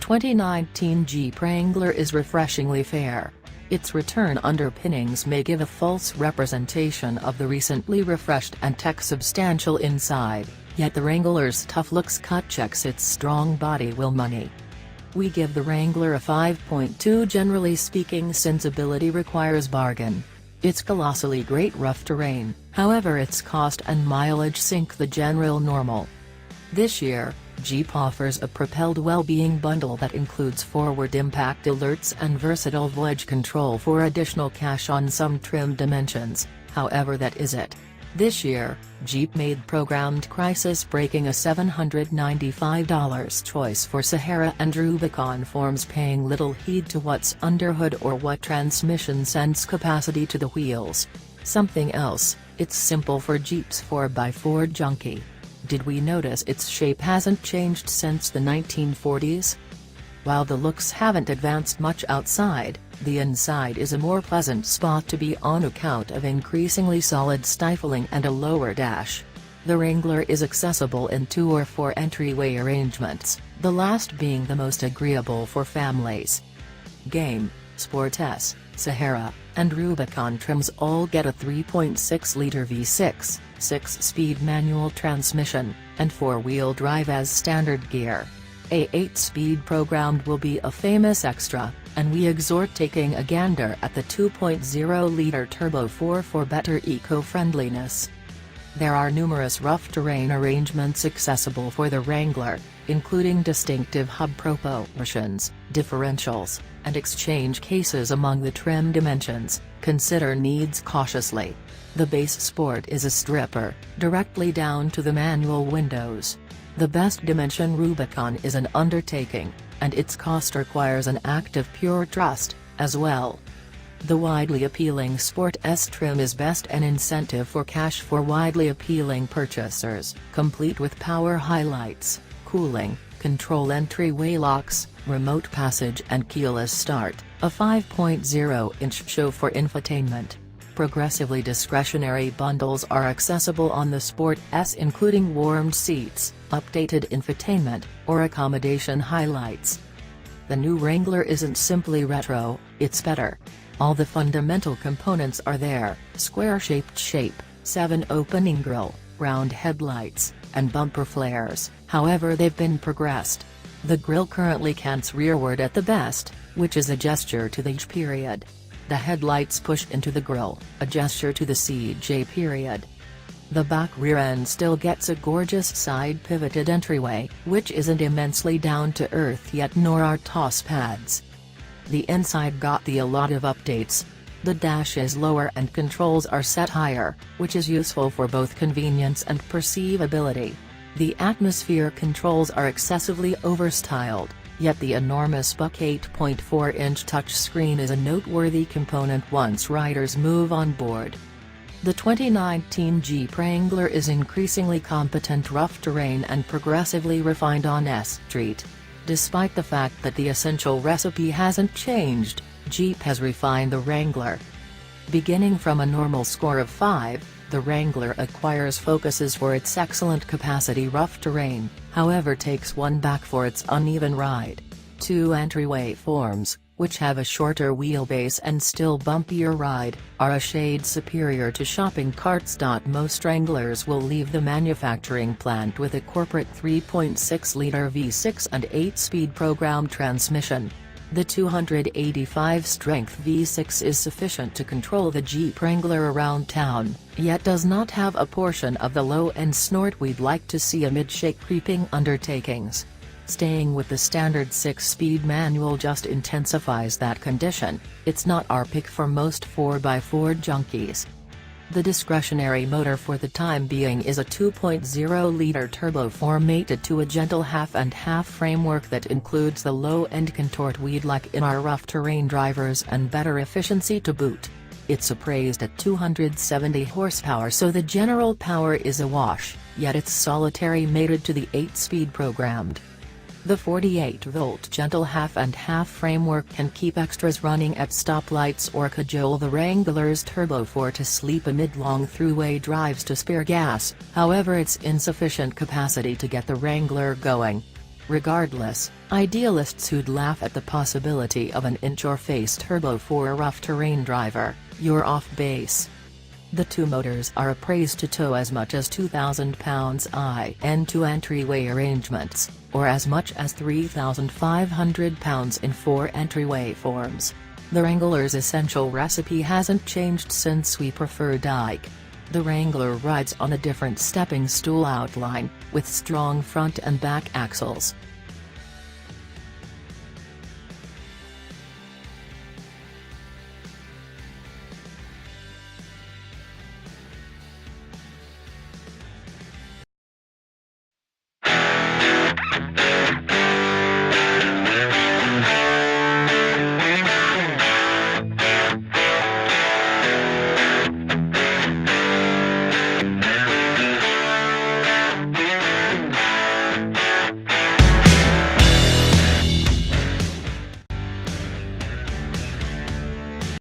2019 Jeep Wrangler is refreshingly fair. Its return underpinnings may give a false representation of the recently refreshed and tech-substantial inside, yet the Wrangler's tough looks cut checks its strong body will money. We give the Wrangler a 5.2. Generally speaking, sensibility requires bargain. It's colossally great rough terrain, however its cost and mileage sink the general normal. This year, Jeep offers a propelled wellbeing bundle that includes forward impact alerts and versatile voyage control for additional cash on some trim dimensions, however that is it. This year, Jeep made programmed crisis braking a $795 choice for Sahara and Rubicon forms, paying little heed to what's underhood or what transmission sends capacity to the wheels. Something else, it's simple for Jeep's 4x4 junkie. Did we notice its shape hasn't changed since the 1940s? While the looks haven't advanced much outside, the inside is a more pleasant spot to be on account of increasingly solid stifling and a lower dash. The Wrangler is accessible in 2 or 4 entryway arrangements, the last being the most agreeable for families. Game, Sport S, Sahara, and Rubicon trims all get a 3.6-liter V6, 6-speed manual transmission, and 4-wheel drive as standard gear. A 8-speed programmed will be a famous extra, and we exhort taking a gander at the 2.0-liter Turbo 4 for better eco-friendliness. There are numerous rough terrain arrangements accessible for the Wrangler, including distinctive hub propulsions, differentials, and exchange cases among the trim dimensions. Consider needs cautiously. The base sport is a stripper, directly down to the manual windows. The best dimension Rubicon is an undertaking, and its cost requires an act of pure trust, as well. The widely appealing Sport S trim is best an incentive for cash for widely appealing purchasers, complete with power highlights, cooling, control entryway locks, remote passage and keyless start, a 5.0-inch show for infotainment. Progressively discretionary bundles are accessible on the Sport S, including warmed seats, updated infotainment, or accommodation highlights. The new Wrangler isn't simply retro, it's better. All the fundamental components are there: square-shaped shape, 7-opening grille, round headlights, and bumper flares. However, they've been progressed. The grille currently cants rearward at the best, which is a gesture to the J period. The headlights push into the grille, a gesture to the CJ period. The back rear end still gets a gorgeous side-pivoted entryway, which isn't immensely down-to-earth yet, nor are toss pads. The inside got a lot of updates. The dash is lower and controls are set higher, which is useful for both convenience and perceivability. The atmosphere controls are excessively overstyled, yet the enormous buck 8.4-inch touchscreen is a noteworthy component once riders move on board. The 2019 Jeep Wrangler is increasingly competent rough terrain and progressively refined on S Street. Despite the fact that the essential recipe hasn't changed, Jeep has refined the Wrangler. Beginning from a normal score of 5, the Wrangler acquires focuses for its excellent capacity rough terrain, however takes one back for its uneven ride. 2 entryway forms, which have a shorter wheelbase and still bumpier ride, are a shade superior to shopping carts. Most Wranglers will leave the manufacturing plant with a corporate 3.6-liter V6 and 8-speed programmed transmission. The 285-strength V6 is sufficient to control the Jeep Wrangler around town, yet does not have a portion of the low-end snort we'd like to see amid shake-creeping undertakings. Staying with the standard 6-speed manual just intensifies that condition. It's not our pick for most 4x4 junkies. The discretionary motor for the time being is a 2.0-liter Turbo 4 mated to a gentle half-and-half framework that includes the low-end contort we'd like in our rough terrain drivers and better efficiency to boot. It's appraised at 270 horsepower, so the general power is a wash, yet it's solitary mated to the 8-speed programmed. The 48-volt gentle half-and-half framework can keep extras running at stoplights or cajole the Wrangler's Turbo 4 to sleep amid long throughway drives to spare gas, however it's insufficient capacity to get the Wrangler going. Regardless, idealists who'd laugh at the possibility of an inch-or-face turbo for a rough terrain driver, you're off base. The two motors are appraised to tow as much as 2,000 pounds in 2 entryway arrangements, or as much as 3,500 pounds in 4 entryway forms. The Wrangler's essential recipe hasn't changed since we prefer Dyke. The Wrangler rides on a different stepping stool outline, with strong front and back axles,